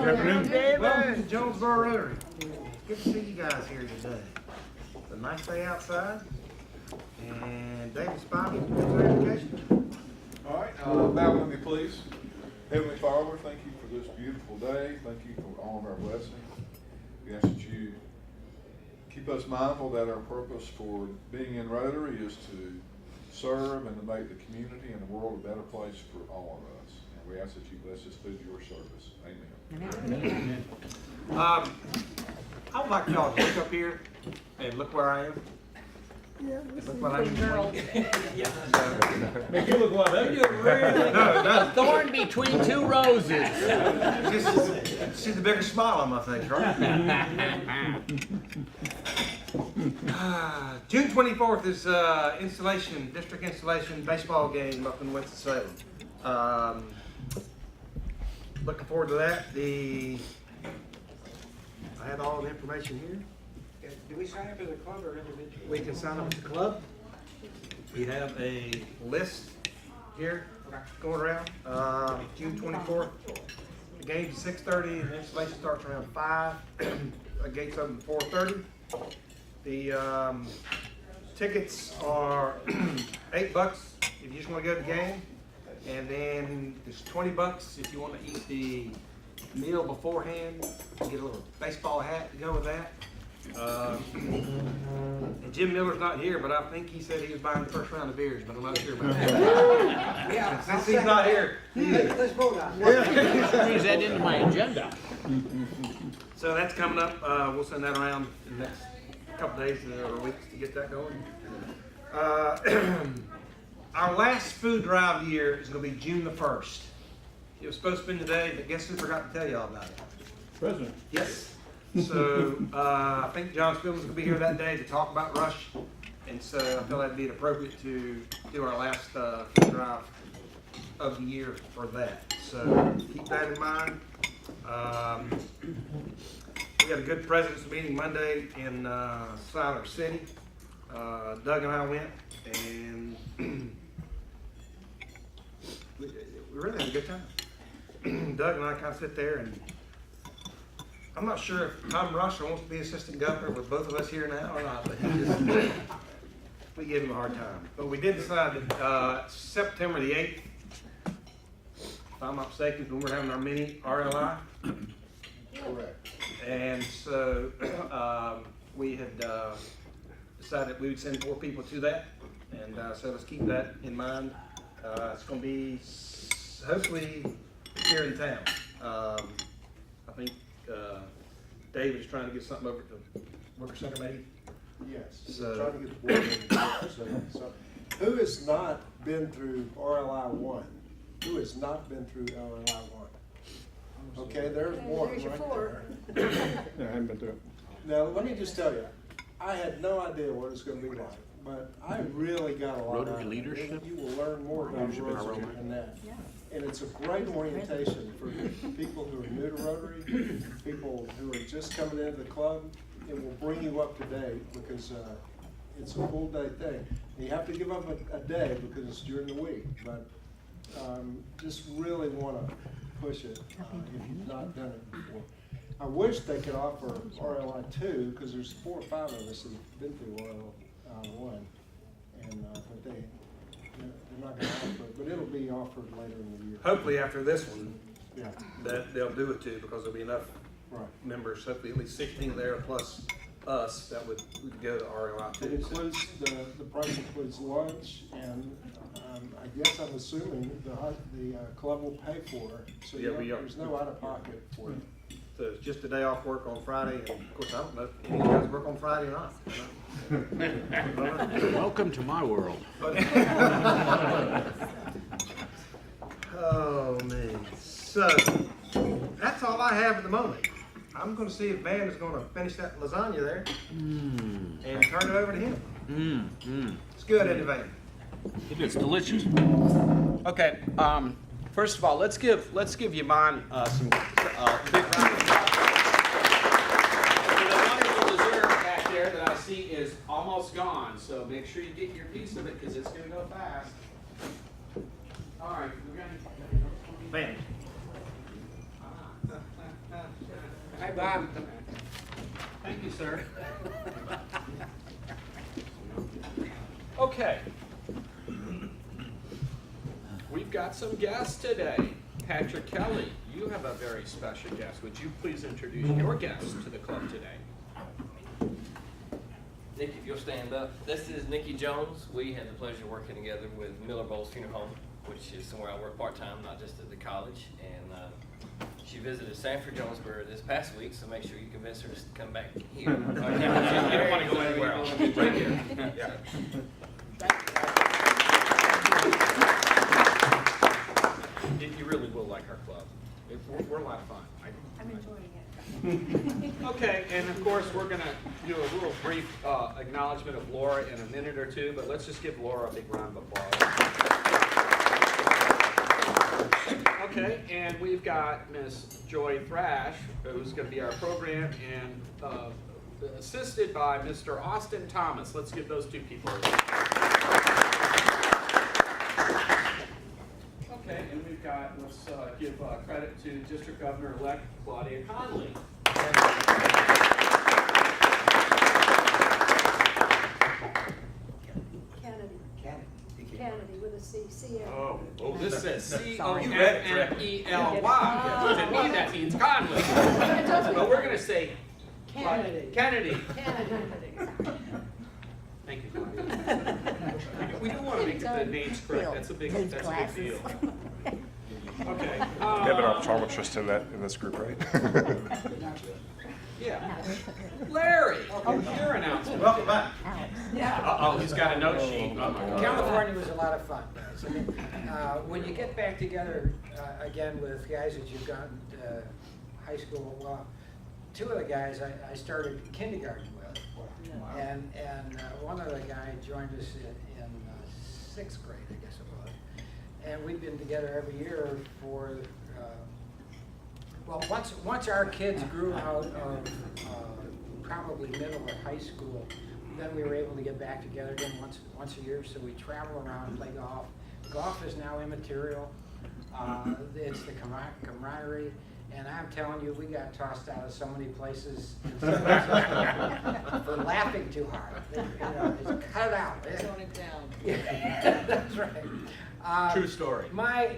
afternoon. Welcome to Jonesboro Rotary. Good to see you guys here today. It's a nice day outside. And David Spivey, education. All right, bow with me, please. Heavenly Father, thank you for this beautiful day. Thank you for all of our blessings. We ask that you keep us mindful that our purpose for being in Rotary is to serve and to make the community and the world a better place for all of us. And we ask that you bless us through your service. Amen. I would like y'all to look up here and look where I am. Yeah, Look what I'm doing. Make you look a lot better. No, thorn between two roses. just see the bigger smile on my face, right? June 24th is district installation baseball game up in Winston-Salem. Looking forward to that. I had all the information here. Do we sign up as a club or individual? We can sign up at the club. We have a list here going around. June 24th. The game's 6:30 and the installation starts around 5. The gate's open at 4:30. The tickets are $8 if you just want to go to the game. And then there's $20 if you want to eat the meal beforehand. You get a little baseball hat to go with that. And Jim Miller's not here, but I think he said he was buying the first round of beers, but I'm not sure about that. Yeah, Since he's not here. let's vote on it. Squeeze that into my agenda. So that's coming up. We'll send that around in the next couple days or weeks to get that going. Our last food drive of the year is going to be June the 1st. It was supposed to be today, but guess who forgot to tell y'all about it? President. Yes. So I think John Spillman's going to be here that day to talk about Rush, and so I feel that'd be appropriate to do our last food drive of the year for that. So keep that in mind. We got a good president's meeting Monday in Siler City. Doug and I went, and we really had a good time. Doug and I kind of sit there, and I'm not sure if Tom Rusher wants to be assistant governor with both of us here now or not, but we gave him a hard time. But we did decide that September the 8th, if I'm not mistaken, is when we're having our mini RLI. Correct. And so we had decided we would send 4 people to that. And so let's keep that in mind. It's going to be hopefully here in town. I think David is trying to get something over to Worker Center maybe. Yes, So- trying to get the board in. So, who has not been through RLI 1? Who has not been through RLI 1? Okay, there's one There's your right 4. there. Yeah, I haven't been through it. Now, let me just tell you, I had no idea what it's going to be like, but I really got a lot Rotary out of it. leadership? You will learn more about Leadership in our Rotary Rotary. than that. And it's a great orientation for people who are new to Rotary, people who are just coming into the club. It will bring you up to date because it's a full day thing. You have to give up a day because it's during the week, but just really want to push it if you've not done it before. I wish they could offer RLI 2 because there's 4 or 5 of us that have been through RLI 1, and but they're not going to offer it, but it'll be offered later in the year. Hopefully after this one, Yeah, that they'll do it too, because there'll be enough right. members, hopefully at least 16 there plus us that would go to RLI It too. includes, the price includes lunch, and I guess I'm assuming the club will pay for it. So Yeah, we are. there's no out of pocket for it. So it's just a day off work on Friday, and of course I don't know if any of you guys work on Friday or not. Welcome to my world. But oh man, so that's all I have at the moment. I'm going to see if Van is going to finish that lasagna there and turn it over to him. It's good, isn't it, Van? It is delicious. Okay. First of all, let's give Yvonne some big round of applause. The wonderful dessert back there that I see is almost gone, so make sure you get your piece of it because it's going to go fast. All right, we're going to. Van. Hi, Bob. Thank you, sir. Okay. We've got some guests today. Patrick Kelly, you have a very special guest. Would you please introduce your guest to the club today? Nikki, if you'll stand up. This is Nikki Jones. We had the pleasure of working together with Miller Bowles Funeral Home, which is somewhere I work part-time, not just at the college. And she visited Sanford, Jonesboro this past week, so make sure you convince her to come back here. You don't want to go anywhere else. Right here. Yeah. You really will like our club. We're a lot of fun. I'm enjoying it. Okay, and of course, we're going to do a little brief acknowledgement of Laura in a minute or two, but let's just give Laura a big round of applause. Okay, and we've got Miss Joy Thrash, who's going to be our program, and assisted by Mr. Austin Thomas. Let's give those two people a round. Okay, and we've got, let's give credit to District Governor-elect Claudia Conley. Kennedy with a C, C-N. Oh, this says Sorry. C-O-N-N-E-L-Y. To me, that means Conley. But we're going to say Kennedy. Kennedy. Kennedy. Thank you, Claudia. We do want to make the names correct. That's a big deal. Okay. We have an optometrist in this group, right? Yeah. Larry, your announcement. Welcome back. Uh-oh, he's got a note sheet. Oh, my God. California was a lot of fun. So, when you get back together again with guys that you've gone to high school, well, two of the guys I started kindergarten with, and one other guy joined us in sixth grade, I guess it was, and we've been together every year for. Well, once our kids grew out of probably middle or high school, then we were able to get back together again once a year. So we travel around and play golf. Golf is now immaterial. It's the camaraderie, and I'm telling you, we got tossed out of so many places for laughing too hard. Just cut it out. Tone it down. Yeah, that's right. True story. My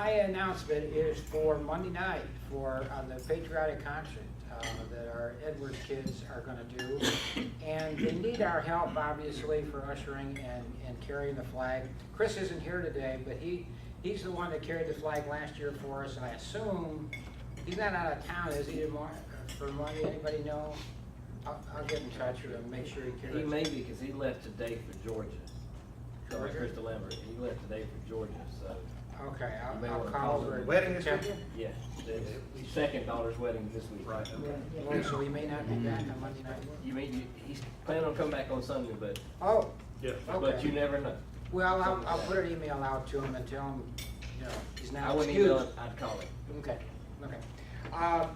announcement is for Monday night on the patriotic concert that our Edwards kids are going to do, and they need our help obviously for ushering and carrying the flag. Chris isn't here today, but he's the one that carried the flag last year for us, and I assume he's not out of town, is he? For Monday, anybody know? I'll get in touch with him, make sure he carries. He may be, because he left today for Georgia. Sorry, Georgia? Crystal Lambert. He left today for Georgia, so. Okay, You may I'll wanna call call over. him. Wedding this check. weekend? Yeah, his second daughter's wedding this week. Right, okay. Oh, so he may not be back on Monday night. He's planning on coming back on Sunday, but Oh, Yeah. but you okay. never know. Well, I'll put an email out to him and tell him, he's I not wouldn't excused. email it, I'd call him. Okay. All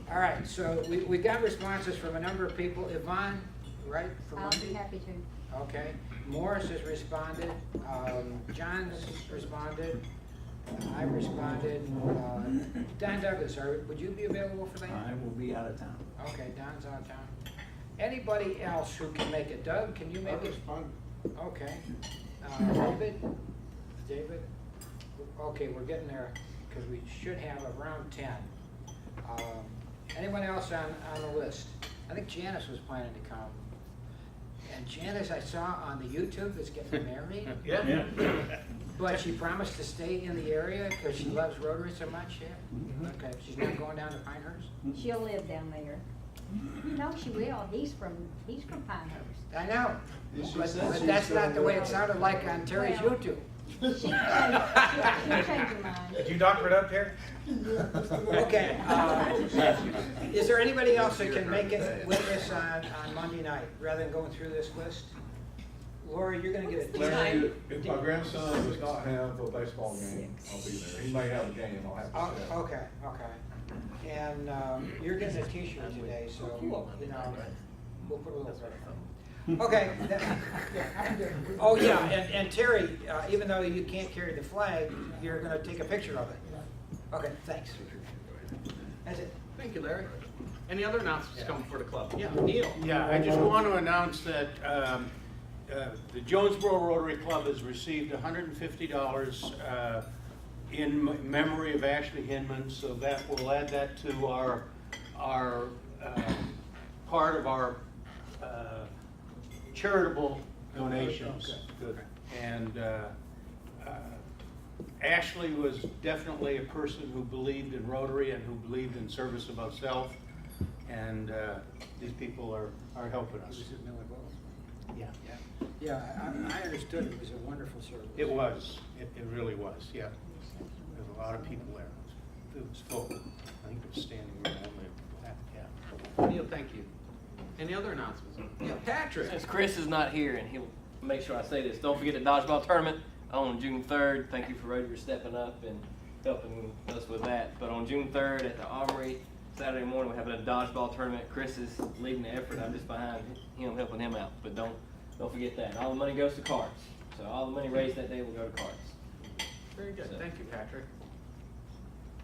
right, so we got responses from a number of people. Yvonne, right? from I'll be Monday? happy to. Okay. Morris has responded. John's responded. I responded. Don Douglas, would you be available for that? I will be out of town. Okay, Don's out of town. Anybody else who can make it? Doug, can you make it? Okay. David? Okay, we're getting there, because we should have around 10. Anyone else on the list? I think Janice was planning to come. And Janice, I saw on the YouTube, is getting married. Yeah. But she promised to stay in the area because she loves Rotary so much, yeah? Okay, she's not going down to Pinehurst? She'll live down there. No, she will. He's from Pinehurst. I know, She but said she's that's not gonna the way go. it sounded like on Terry's Well, YouTube. She'll change her mind. Did you doctor it up here? Okay, is there anybody else that can make it with us on Monday night, rather than going through this list? Laura, you're gonna get a Larry, if my grandson does not have a baseball game, I'll be there. He may have a game, I'll have to stay. Okay. And you're getting a t-shirt today, so, we'll put a little pressure on. Okay. Oh, yeah, and Terry, even though you can't carry the flag, you're gonna take a picture of it. Okay, thanks. That's it. Thank you, Larry. Any other announcements coming for the club? Yeah, Neil. Yeah, I just want to announce that the Jonesboro Rotary Club has received $150 in memory of Ashley Hinman, so that we'll add that to our part of our charitable donations. Okay. And Ashley was definitely a person who believed in Rotary and who believed in service above self, and these people are helping us. Was it Miller Bowles? Yeah. Yeah, I understood it was a wonderful service. It was. It really was. Yeah. There was a lot of people there. It was full. I think it was standing room only. Yeah. Neil, thank you. Any other announcements? Yeah, Patrick. Since Chris is not here, and he'll make sure I say this, don't forget the dodgeball tournament on June 3rd. Thank you for Rotary for stepping up and helping us with that. But on June 3rd at the Armory, Saturday morning, we're having a dodgeball tournament. Chris is leading the effort. I'm just behind him, helping him out. But don't forget that. All the money goes to cards. So all the money raised that day will go to cards. Very good. Thank you, Patrick.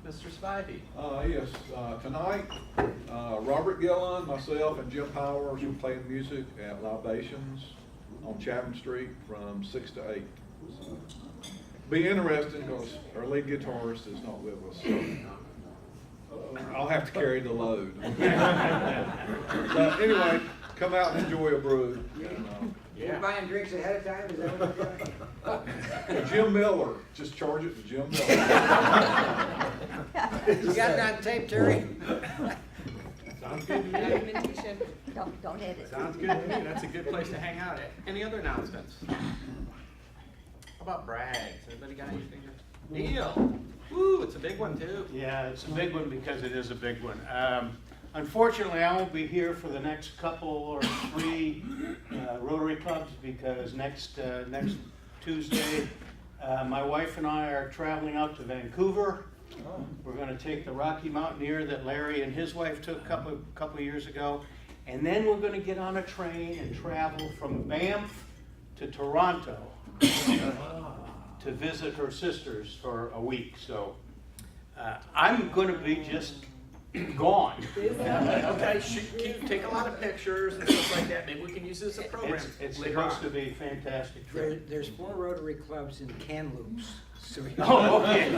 Mr. Spivey. Yes, tonight, Robert Gillen, myself, and Jim Powers are playing music at Libations on Chapman Street from 6 to 8. So, be interesting because our lead guitarist is not with us. So, I'll have to carry the load. But anyway, come out and enjoy a brew. And, You buying drinks ahead of time, is that what you're doing? Jim Miller, just charge it to Jim Miller. You got that on tape, Terry? Sounds good to me. Don't edit. Sounds good to me. That's a good place to hang out at. Any other announcements? How about brags? Anybody got anything? Neil. Woo, it's a big one too. Yeah, it's a big one because it is a big one. Unfortunately, I won't be here for the next couple or 3 Rotary clubs because next Tuesday, my wife and I are traveling out to Vancouver. We're going to take the Rocky Mountaineer that Larry and his wife took a couple years ago, and then we're going to get on a train and travel from Banff to Toronto to visit her sisters for a week. So I'm going to be just gone. Okay, take a lot of pictures and stuff like that. Maybe we can use this as a program. It's later supposed on. to be a fantastic trip. There's 4 Rotary clubs in Kamloops. So Oh, okay.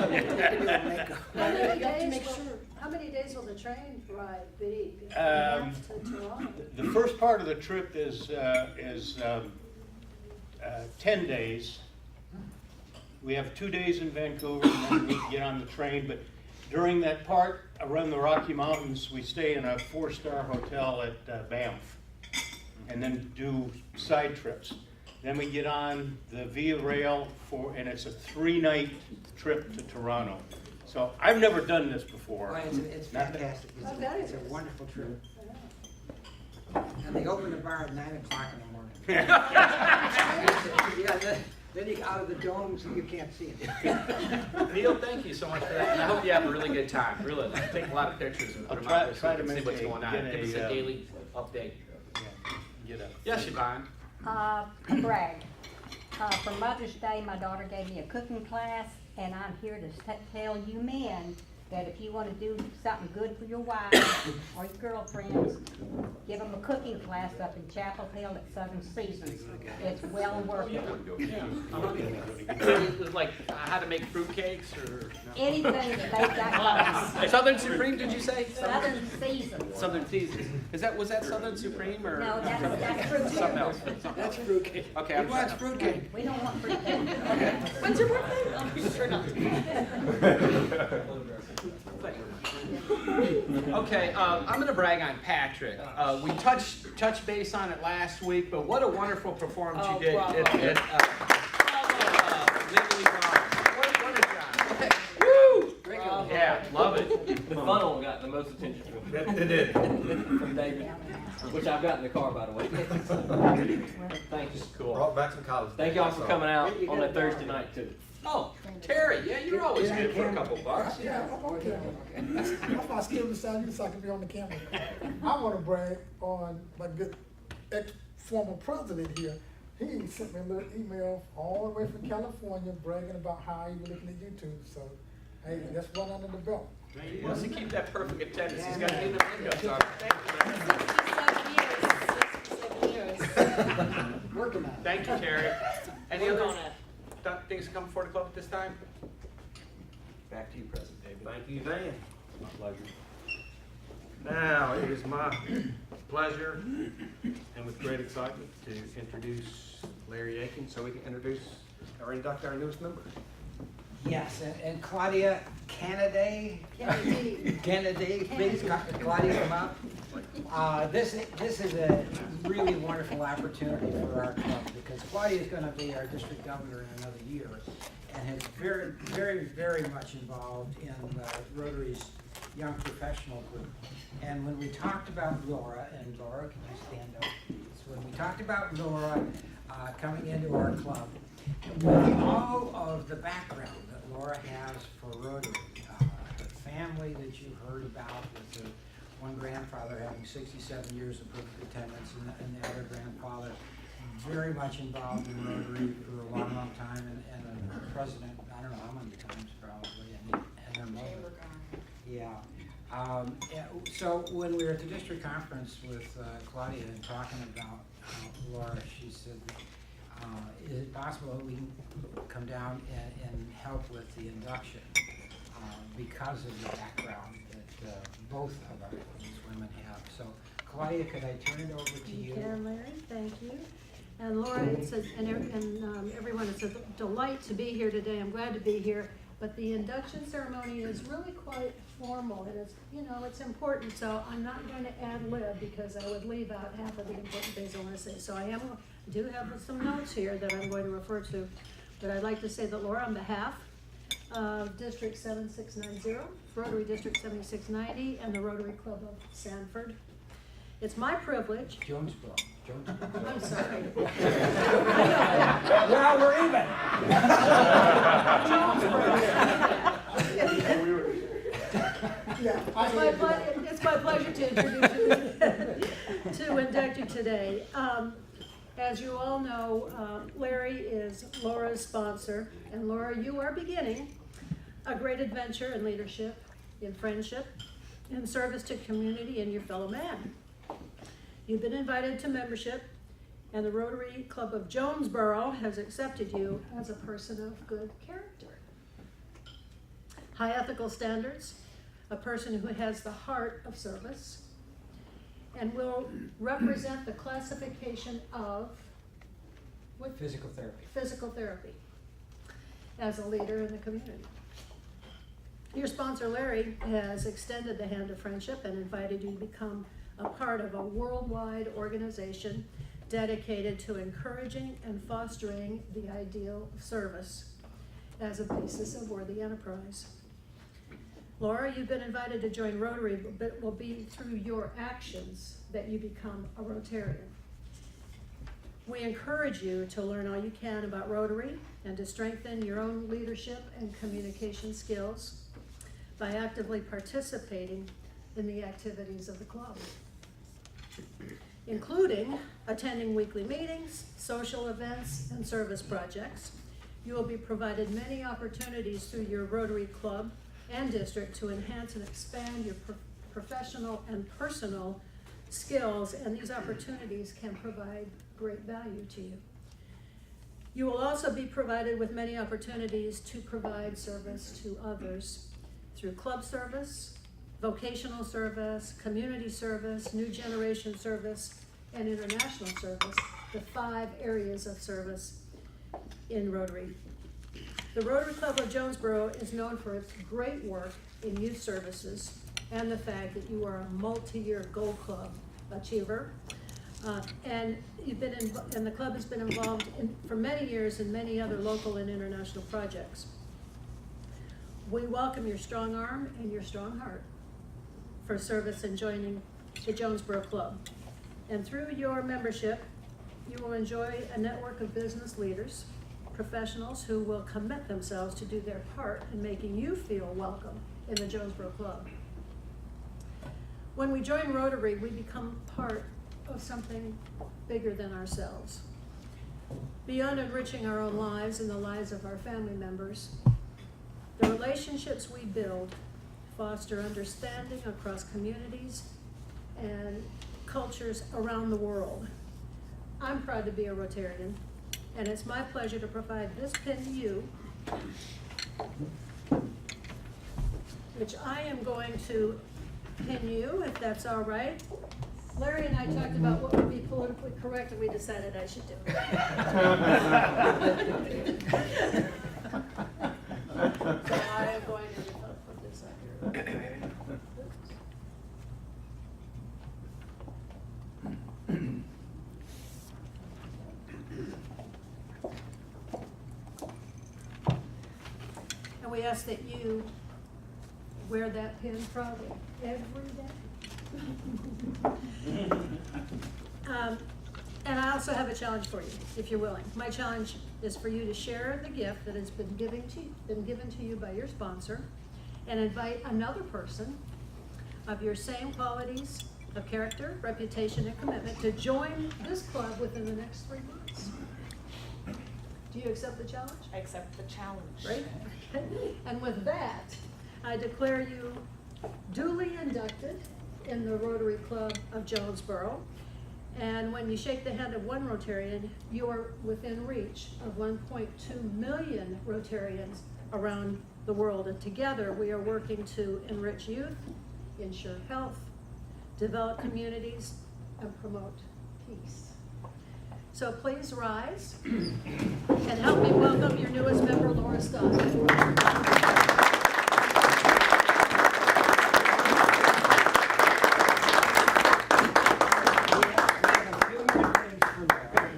How many days will the train ride be? To Toronto? The first part of the trip is 10 days. We have 2 days in Vancouver, and then we get on the train. But during that part around the Rocky Mountains, we stay in a 4-star hotel at Banff, and then do side trips. Then we get on the Via Rail and it's a 3-night trip to Toronto. So I've never done this before. Well, it's fantastic. It's a wonderful trip. And they open the bar at 9 o'clock in the morning. Yeah, then you get out of the dome so you can't see it. Neil, thank you so much for that. And I hope you have a really good time. Really, take a lot of pictures and put them out there so we can see what's going on. Give us a daily update. Yes, Yvonne. A brag. For Mother's Day, my daughter gave me a cooking class, and I'm here to tell you men that if you want to do something good for your wives or your girlfriends, give them a cooking class up in Chapel Hill at Southern Seasons. It's well worth it. It was like how to make fruitcakes or Anything that they've got. Southern Supreme, did you say? Southern Seasons. Southern Seasons. Was that Southern Supreme or? No, that's fruitcake. Something else. That's fruitcake. Okay, He I'm wants sorry. fruitcake. We don't want fruitcake. When's your birthday? Sure not. Okay, I'm going to brag on Patrick. We touched base on it last week, but what a wonderful performance you did at Legally Blonde. What a job. Woo! Yeah, love it. The funnel got the most attention from It did. from David, which I've got in the car, by the way. Thank you. Cool. Brought back some college. Thank y'all for coming out on that Thursday night too. Oh, Terry, yeah, you're always good for a couple bucks. Yeah, I'm okay. That's why I still beside you so I can be on the camera. I want to brag on my good ex-former president here. He sent me a little email all the way from California bragging about how he was looking at YouTube. So, hey, that's one under the belt. He wants to keep that perfect attendance. He's got to be in the window. So thank you, Larry. 67 years. Working on it. Thank you, Terry. Any Work other on it. things to come before the club at this time? Back to you, President David. Thank you, Dan. My pleasure. Now, it is my pleasure and with great excitement to introduce Larry Aiken so we can introduce or induct our newest member. Yes, and Claudia Kennedy, please, Claudia, come up. This is a really wonderful opportunity for our club because Claudia is going to be our district governor in another year and is very, very, very much involved in Rotary's Young Professional Group. And when we talked about Laura, and Laura, can you stand up? So when we talked about Laura coming into our club, with all of the background that Laura has for Rotary, the family that you heard about with her one grandfather having 67 years of perfect attendance and the other grandfather very much involved in Rotary for a long, long time and a president, I don't know how many times probably, and her mother. Yeah. So when we were at the district conference with Claudia and talking about Laura, she said, is it possible that we can come down and help with the induction because of the background that both of these women have? So Claudia, could I turn it over to you? You can, Larry, thank you. And Laura, everyone, it's a delight to be here today. I'm glad to be here. But the induction ceremony is really quite formal, and it's important. So I'm not going to ad lib because I would leave out half of the important things I want to say. So I do have some notes here that I'm going to refer to. But I'd like to say that Laura, on behalf of District 7690, Rotary District 7690, and the Rotary Club of Sanford, it's my privilege. Jonesboro. I'm sorry. Well, we're even. It's my pleasure to introduce you to induct you today. As you all know, Larry is Laura's sponsor, and Laura, you are beginning a great adventure in leadership, in friendship, in service to community and your fellow man. You've been invited to membership, and the Rotary Club of Jonesboro has accepted you as a person of good character. High ethical standards, a person who has the heart of service, and will represent the classification of what? Physical therapy. Physical therapy as a leader in the community. Your sponsor, Larry, has extended the hand of friendship and invited you to become a part of a worldwide organization dedicated to encouraging and fostering the ideal of service as a basis of worthy enterprise. Laura, you've been invited to join Rotary, but it will be through your actions that you become a Rotarian. We encourage you to learn all you can about Rotary and to strengthen your own leadership and communication skills by actively participating in the activities of the club, including attending weekly meetings, social events, and service projects. You will be provided many opportunities through your Rotary Club and district to enhance and expand your professional and personal skills, and these opportunities can provide great value to you. You will also be provided with many opportunities to provide service to others through club service, vocational service, community service, new generation service, and international service, the 5 areas of service in Rotary. The Rotary Club of Jonesboro is known for its great work in youth services and the fact that you are a multi-year Gold Club achiever. And the club has been involved for many years in many other local and international projects. We welcome your strong arm and your strong heart for service in joining the Jonesboro Club. And through your membership, you will enjoy a network of business leaders, professionals who will commit themselves to do their part in making you feel welcome in the Jonesboro Club. When we join Rotary, we become part of something bigger than ourselves. Beyond enriching our own lives and the lives of our family members, the relationships we build foster understanding across communities and cultures around the world. I'm proud to be a Rotarian, and it's my pleasure to provide this pin to you, which I am going to pin you, if that's all right. Larry and I talked about what would be politically correct, and we decided I should do it. So I am going to put this up here. And we ask that you wear that pin probably every day. And I also have a challenge for you, if you're willing. My challenge is for you to share the gift that has been given to you by your sponsor, and invite another person of your same qualities of character, reputation, and commitment to join this club within the next 3 months. Do you accept the challenge? I accept the challenge. Great. And with that, I declare you duly inducted in the Rotary Club of Jonesboro. And when you shake the hand of one Rotarian, you are within reach of 1.2 million Rotarians around the world. And together we are working to enrich youth, ensure health, develop communities, and promote peace. So please rise and help me welcome your newest member, Laura Scott.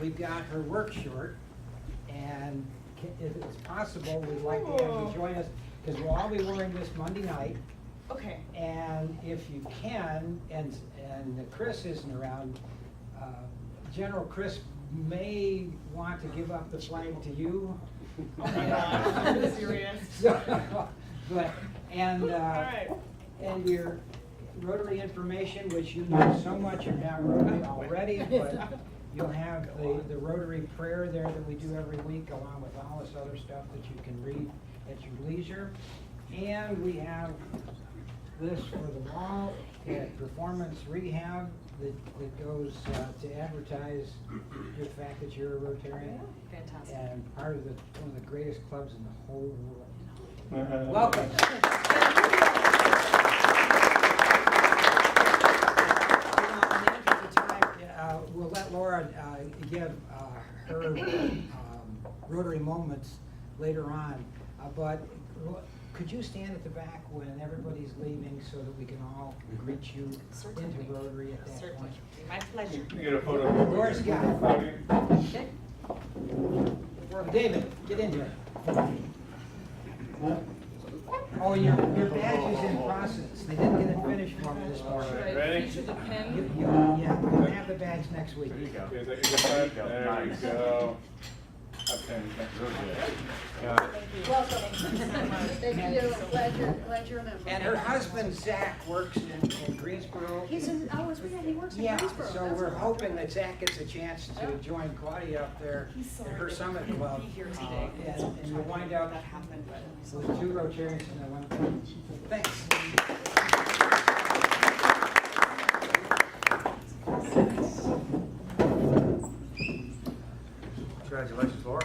We've got her work short, and if it's possible, we'd like to have you join us, because we'll all be wearing this Monday night. Okay. And if you can, and Chris isn't around, General Chris may want to give up the flag to you. Oh my God, I'm serious. But, and, All right. and your Rotary information, which you know so much about Rotary already, but you'll have the Rotary prayer there that we do every week, along with all this other stuff that you can read at your leisure. And we have this for the wall at Performance Rehab that goes to advertise the fact that you're a Rotarian. Fantastic. And part of one of the greatest clubs in the whole world. Welcome. We'll let Laura give her Rotary moments later on, but could you stand at the back when everybody's leaving so that we can all greet you into Rotary at that Certainly. point? My pleasure. You get a photo. Laura's got it. Okay. David, get into it. Oh, your badge is in process. They didn't get it finished for me this morning. Should I Ready? feature the pen? Yeah, we'll have the badge next week. There you go. Is that your good side? There you go. Okay, real good. Got it. Welcome. Thank you. Glad you're a member. And her husband, Zach, works in Greensboro. He's in, he works in Yeah, Jonesboro. so we're hoping that Zach gets a chance to join Claudia up there at her summit club. And you'll wind up with 2 Rotarians and one. Thanks. Congratulations, Laura.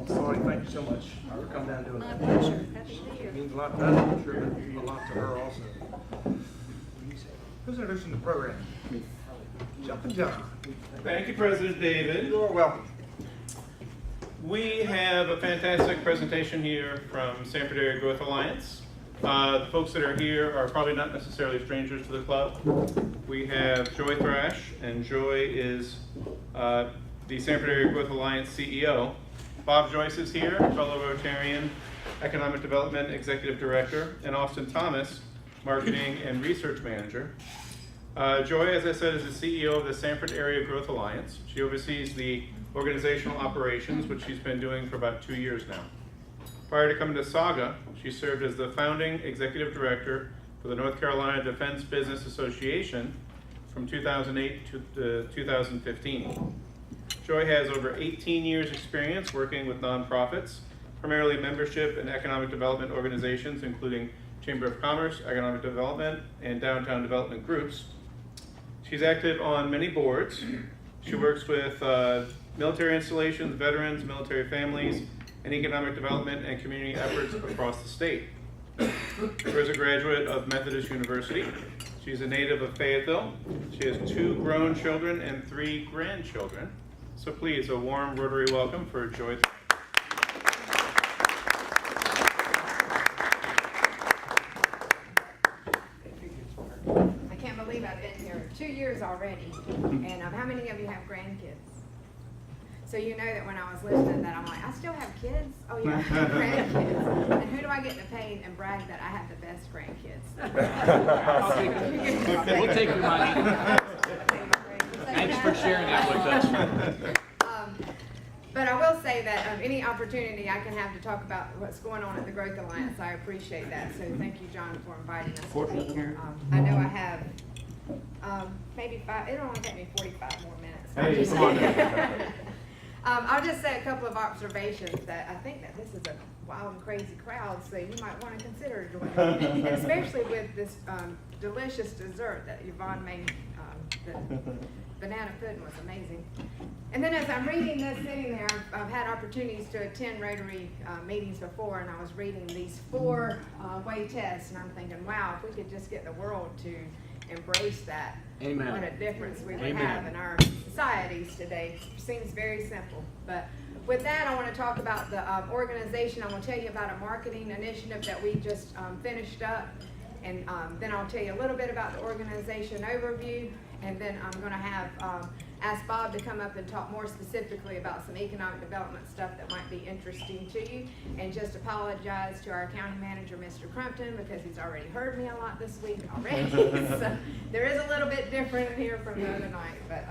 Sorry, thank you so much for coming down and doing My that. pleasure. Happy to be here. It means a lot to us, I'm sure it means a lot to her also. Who's introducing the program? Jumpin' John. Thank you, President David. You are welcome. We have a fantastic presentation here from Sanford Area Growth Alliance. The folks that are here are probably not necessarily strangers to the club. We have Joy Thrash, and Joy is the Sanford Area Growth Alliance CEO. Bob Joyce is here, fellow Rotarian, Economic Development Executive Director, and Austin Thomas, Marketing and Research Manager. Joy, as I said, is the CEO of the Sanford Area Growth Alliance. She oversees the organizational operations, which she's been doing for about 2 years now. Prior to coming to Saga, she served as the founding executive director for the North Carolina Defense Business Association from 2008 to 2015. Joy has over 18 years experience working with nonprofits, primarily membership and economic development organizations, including Chamber of Commerce, Economic Development, and Downtown Development groups. She's active on many boards. She works with military installations, veterans, military families, and economic development and community efforts across the state. She's a graduate of Methodist University. She's a native of Fayetteville. She has 2 grown children and 3 grandchildren. So please, a warm Rotary welcome for Joy. I can't believe I've been here 2 years already. And how many of you have grandkids? So you know that when I was listening that I'm like, I still have kids? Oh yeah, I have grandkids. And who do I get to pay and brag that I have the best grandkids? We'll take your money. Thanks for sharing that with us. But I will say that any opportunity I can have to talk about what's going on at the Growth Alliance, I appreciate that. So thank you, John, for inviting us to be here. I know I have maybe 5, it'll only take me 45 more minutes. Hey, come on now. I'll just say a couple of observations that I think that this is a wild and crazy crowd, so you might want to consider joining, and especially with this delicious dessert that Yvonne made. The banana pudding was amazing. And then as I'm reading this, sitting there, I've had opportunities to attend Rotary meetings before, and I was reading these 4-way tests, and I'm thinking, wow, if we could just get the world to embrace that. Amen. What a difference we would Amen. have in our societies today. Seems very simple. But with that, I want to talk about the organization. I'm going to tell you about a marketing initiative that we just finished up. And then I'll tell you a little bit about the organization overview. And then I'm going to have ask Bob to come up and talk more specifically about some economic development stuff that might be interesting to you. And just apologize to our county manager, Mr. Crumpton, because he's already heard me a lot this week already. So there is a little bit different in here from the other night, but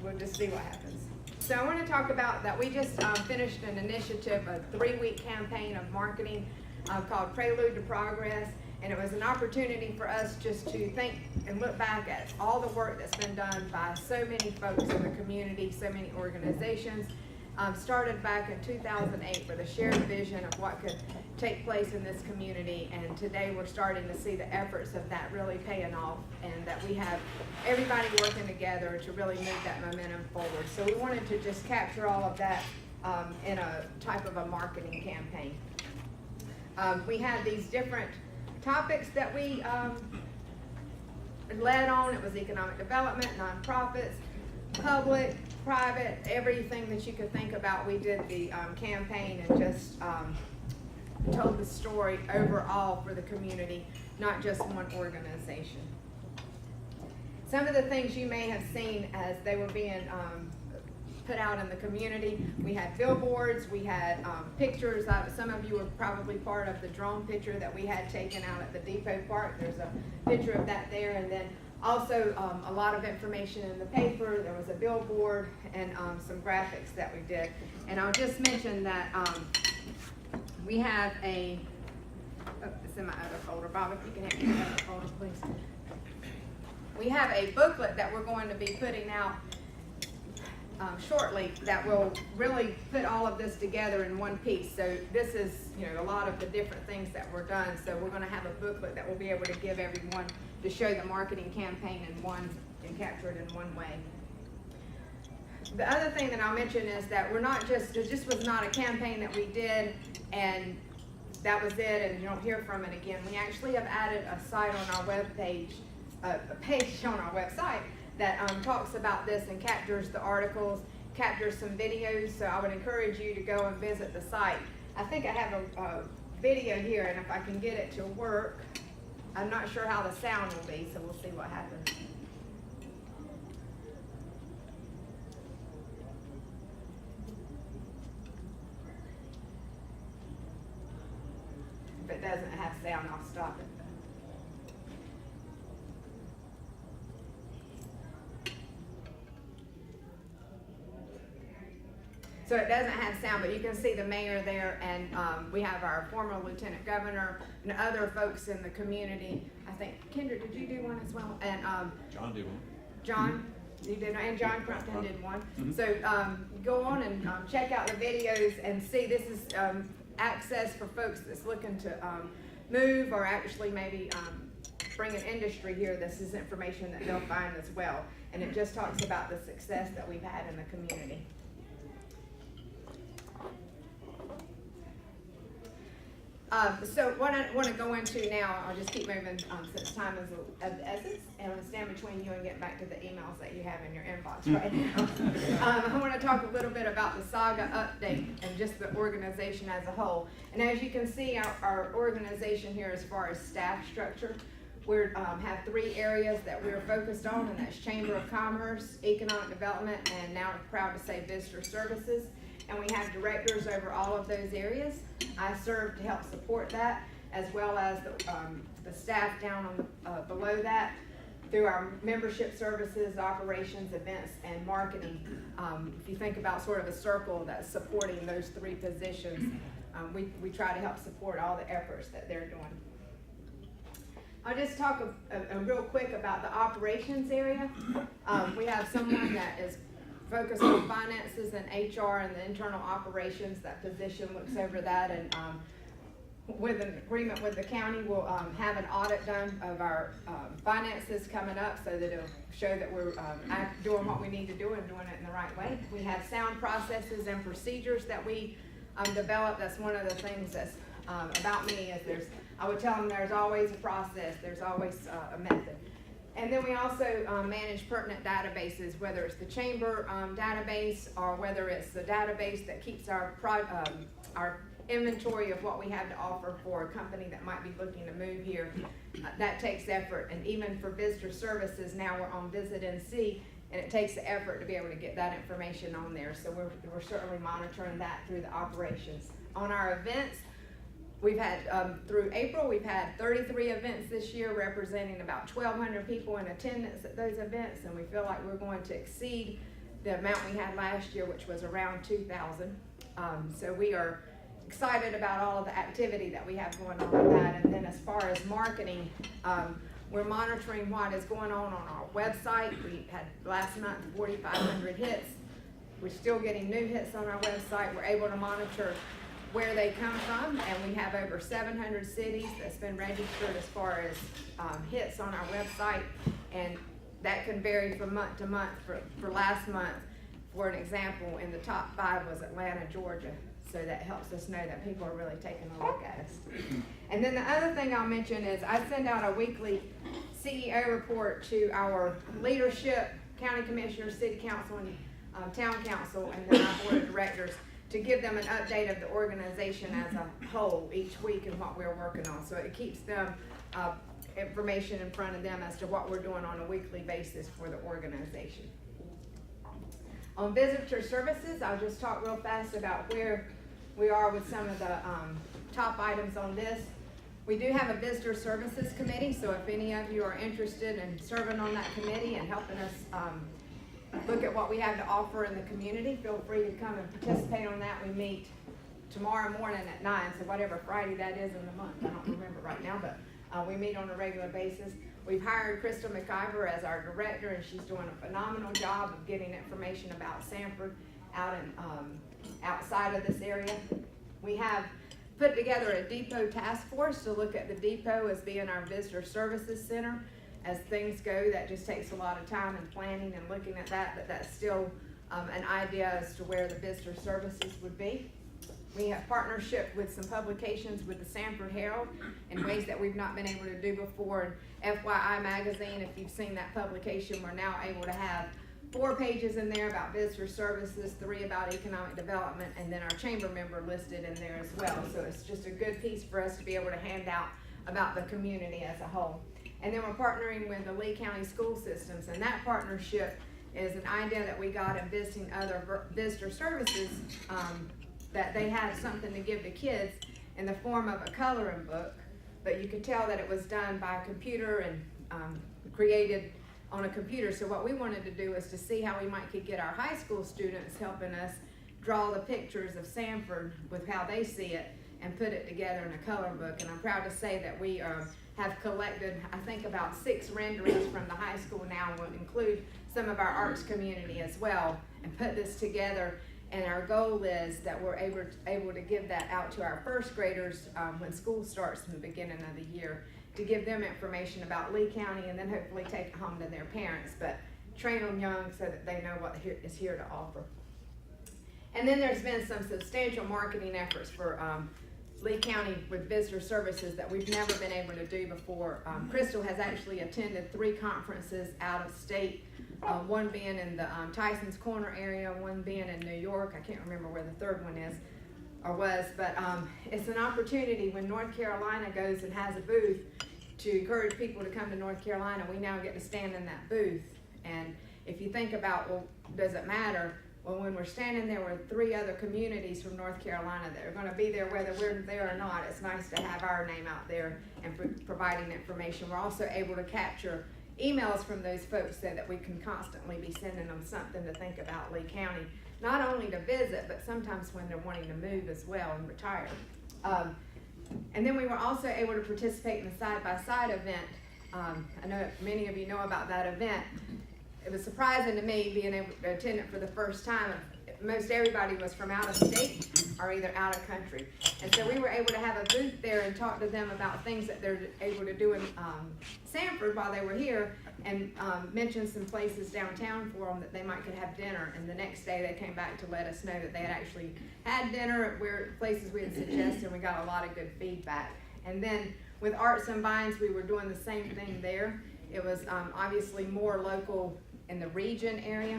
we'll just see what happens. So I want to talk about that we just finished an initiative, a 3-week campaign of marketing called Prelude to Progress. And it was an opportunity for us just to think and look back at all the work that's been done by so many folks in the community, so many organizations. Started back in 2008 with a shared vision of what could take place in this community. And today we're starting to see the efforts of that really paying off, and that we have everybody working together to really move that momentum forward. So we wanted to just capture all of that in a type of a marketing campaign. We had these different topics that we led on. It was economic development, nonprofits, public, private, everything that you could think about. We did the campaign and just told the story overall for the community, not just one organization. Some of the things you may have seen as they were being put out in the community. We had billboards, we had pictures of, some of you were probably part of the drone picture that we had taken out at the Depot Park. There's a picture of that there, and then also a lot of information in the paper. There was a billboard and some graphics that we did. And I'll just mention that we have a, it's in my other folder. Bob, if you can have me the other folder, please. We have a booklet that we're going to be putting out shortly that will really put all of this together in one piece. So this is, you know, a lot of the different things that were done. So we're going to have a booklet that we'll be able to give everyone to show the marketing campaign in one and capture it in one way. The other thing that I'll mention is that we're not just, it just was not a campaign that we did and that was it and you don't hear from it again. We actually have added a site on our web page, a page on our website that talks about this and captures the articles, captures some videos. So I would encourage you to go and visit the site. I think I have a video here, and if I can get it to work, I'm not sure how the sound will be, so we'll see what happens. If it doesn't have sound, I'll stop it. So it doesn't have sound, but you can see the mayor there, and we have our former lieutenant governor and other folks in the community. I think, Kendra, did you do one as well? And John did one. John, you did, and John Crumpton did one. So go on and check out the videos and see. This is access for folks that's looking to move or actually maybe bring an industry here, this is information that they'll find as well. And it just talks about the success that we've had in the community. So what I want to go into now, I'll just keep moving since time is of the essence, and I'm going to stand between you and get back to the emails that you have in your inbox right now. I want to talk a little bit about the Saga update and just the organization as a whole. And as you can see, our organization here as far as staff structure, we have 3 areas that we're focused on, and that's Chamber of Commerce, Economic Development, and now I'm proud to say Visitor Services. And we have directors over all of those areas. I serve to help support that, as well as the staff down on below that through our membership services, operations, events, and marketing. If you think about sort of a circle that's supporting those 3 positions, we try to help support all the efforts that they're doing. I'll just talk a real quick about the operations area. We have someone that is focused on finances and HR and the internal operations. That position looks over that, and with an agreement with the county, we'll have an audit done of our finances coming up so that it'll show that we're doing what we need to do and doing it in the right way. We have sound processes and procedures that we develop. That's one of the things that's about me, is I would tell them there's always a process, there's always a method. And then we also manage pertinent databases, whether it's the chamber database or whether it's the database that keeps our inventory of what we have to offer for a company that might be looking to move here. That takes effort, and even for visitor services, now we're on Visit NC, and it takes the effort to be able to get that information on there. So we're certainly monitoring that through the operations. On our events, we've had, through April, we've had 33 events this year, representing about 1,200 people in attendance at those events, and we feel like we're going to exceed the amount we had last year, which was around 2,000. So we are excited about all of the activity that we have going on with that. And then as far as marketing, we're monitoring what is going on our website. We had last month 4,500 hits. We're still getting new hits on our website. We're able to monitor where they come from, and we have over 700 cities that's been registered as far as hits on our website, and that can vary from month to month. For last month, for an example, in the top 5 was Atlanta, Georgia, so that helps us know that people are really taking a look at us. And then the other thing I'll mention is I send out a weekly CEO report to our leadership, county commissioners, city council, and town council, and then our board of directors, to give them an update of the organization as a whole each week and what we're working on. So it keeps them information in front of them as to what we're doing on a weekly basis for the organization. On visitor services, I'll just talk real fast about where we are with some of the top items on this. We do have a visitor services committee, so if any of you are interested in serving on that committee and helping us look at what we have to offer in the community, feel free to come and participate on that. We meet tomorrow morning at 9, so whatever Friday that is in the month, I don't remember right now, but we meet on a regular basis. We've hired Crystal McIver as our director, and she's doing a phenomenal job of getting information about Sanford out in, outside of this area. We have put together a depot task force to look at the depot as being our visitor services center. As things go, that just takes a lot of time and planning and looking at that, but that's still an idea as to where the visitor services would be. We have partnership with some publications with the Sanford Herald in ways that we've not been able to do before. And FYI Magazine, if you've seen that publication, we're now able to have 4 pages in there about visitor services, 3 about economic development, and then our chamber member listed in there as well. So it's just a good piece for us to be able to hand out about the community as a whole. And then we're partnering with the Lee County School Systems, and that partnership is an idea that we got in visiting other visitor services, that they had something to give to kids in the form of a coloring book, but you could tell that it was done by a computer and created on a computer. So what we wanted to do is to see how we could get our high school students helping us draw the pictures of Sanford with how they see it and put it together in a coloring book. And I'm proud to say that we have collected, I think, about 6 renderings from the high school now, will include some of our arts community as well, and put this together And our goal is that we're able to give that out to our first graders when school starts in the beginning of the year, to give them information about Lee County, and then hopefully take it home to their parents, but train them young so that they know what is here to offer. And then there's been some substantial marketing efforts for Lee County with visitor services that we've never been able to do before. Crystal has actually attended 3 conferences out of state, one being in the Tyson's Corner area, one being in New York. I can't remember where the third one is or was, but it's an opportunity when North Carolina goes and has a booth to encourage people to come to North Carolina. We now get to stand in that booth. And if you think about, well, does it matter? Well, when we're standing there with 3 other communities from North Carolina that are going to be there whether we're there or not, it's nice to have our name out there and providing information. We're also able to capture emails from those folks so that we can constantly be sending them something to think about Lee County, not only to visit, but sometimes when they're wanting to move as well and retire. And then we were also able to participate in the side-by-side event. I know many of you know about that event. It was surprising to me being able to attend it for the first time. Most everybody was from out of state or either out of country. And so we were able to have a booth there and talk to them about things that they're able to do in Sanford while they were here, and mention some places downtown for them that they might could have dinner. And the next day they came back to let us know that they had actually had dinner at where places we had suggested, and we got a lot of good feedback. And then with Arts and Vines, we were doing the same thing there. It was obviously more local in the region area,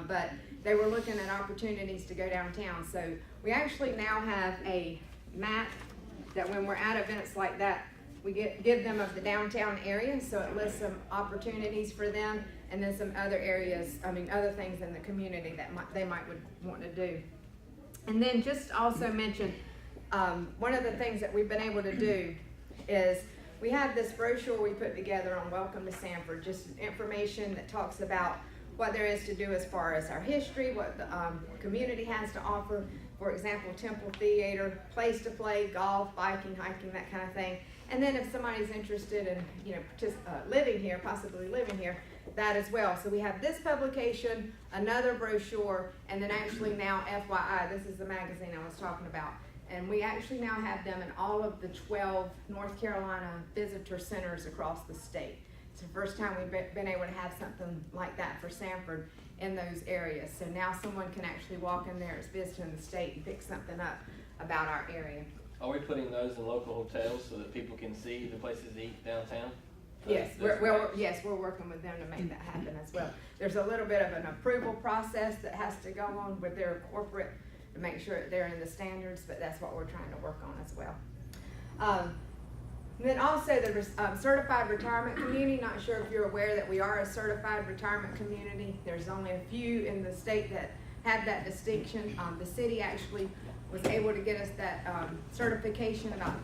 but they were looking at opportunities to go downtown. So we actually now have a map that when we're at events like that, we give them of the downtown area, so it lists some opportunities for them, and then some other areas, other things in the community that they might would want to do. And then just also mention, one of the things that we've been able to do is we have this brochure we put together on Welcome to Sanford, just information that talks about what there is to do as far as our history, what the community has to offer. For example, Temple Theater, place to play, golf, biking, hiking, that kind of thing. And then if somebody's interested in, just living here, possibly living here, that as well. So we have this publication, another brochure, and then actually now FYI, this is the magazine I was talking about. And we actually now have them in all of the 12 North Carolina visitor centers across the state. It's the first time we've been able to have something like that for Sanford in those areas. So now someone can actually walk in there as visiting the state and pick something up about our area. Are we putting those in local hotels so that people can see the places to eat downtown? Yes, we're working with them to make that happen as well. There's a little bit of an approval process that has to go on with their corporate to make sure they're in the standards, but that's what we're trying to work on as well. Then also the certified retirement community. Not sure if you're aware that we are a certified retirement community. There's only a few in the state that have that distinction. The city actually was able to get us that certification about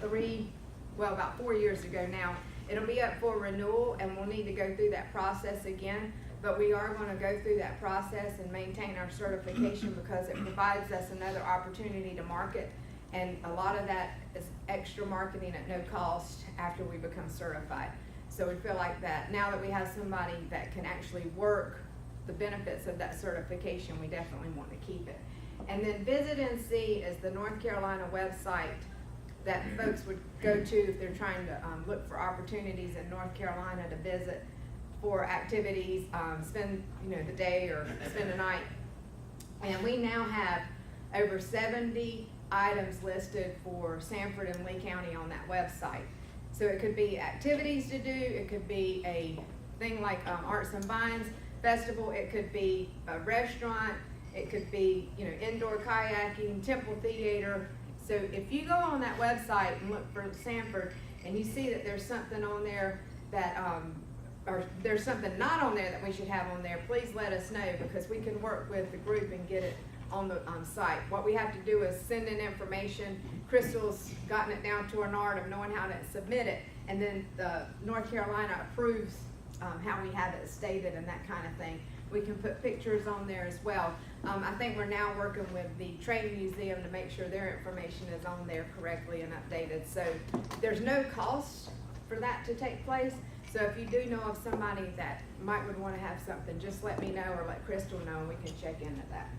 4 years ago now. It'll be up for renewal, and we'll need to go through that process again. But we are going to go through that process and maintain our certification because it provides us another opportunity to market. And a lot of that is extra marketing at no cost after we become certified. So we feel like that now that we have somebody that can actually work the benefits of that certification, we definitely want to keep it. And then Visit NC is the North Carolina website that folks would go to if they're trying to look for opportunities in North Carolina to visit for activities, spend the day or spend the night. And we now have over 70 items listed for Sanford and Lee County on that website. So it could be activities to do, it could be a thing like Arts and Vines Festival, it could be a restaurant, it could be indoor kayaking, Temple Theater. So if you go on that website and look for Sanford and you see that there's something on there that or there's something not on there that we should have on there, please let us know because we can work with the group and get it on the site. What we have to do is send in information. Crystal's gotten it down to an art of knowing how to submit it, and then the North Carolina approves how we have it stated and that kind of thing. We can put pictures on there as well. I think we're now working with the Trade Museum to make sure their information is on there correctly and updated. So there's no cost for that to take place. So if you do know of somebody that would want to have something, just let me know or let Crystal know and we can check into that.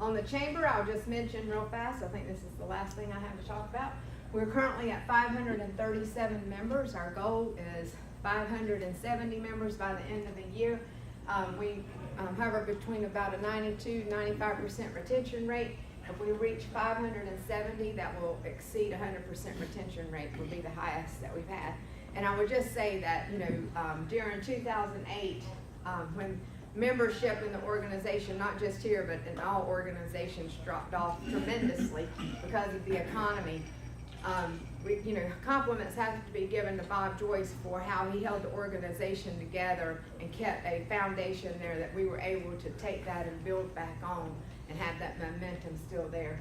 On the chamber, I'll just mention real fast, I think this is the last thing I have to talk about. We're currently at 537 members. Our goal is 570 members by the end of the year. We hover between about a 92-95% retention rate. If we reach 570, that will exceed 100% retention rate, will be the highest that we've had. And I would just say that, you know, during 2008, when membership in the organization, not just here, but in all organizations, dropped off tremendously because of the economy. You know, compliments have to be given to Bob Joyce for how he held the organization together and kept a foundation there that we were able to take that and build back on and have that momentum still there.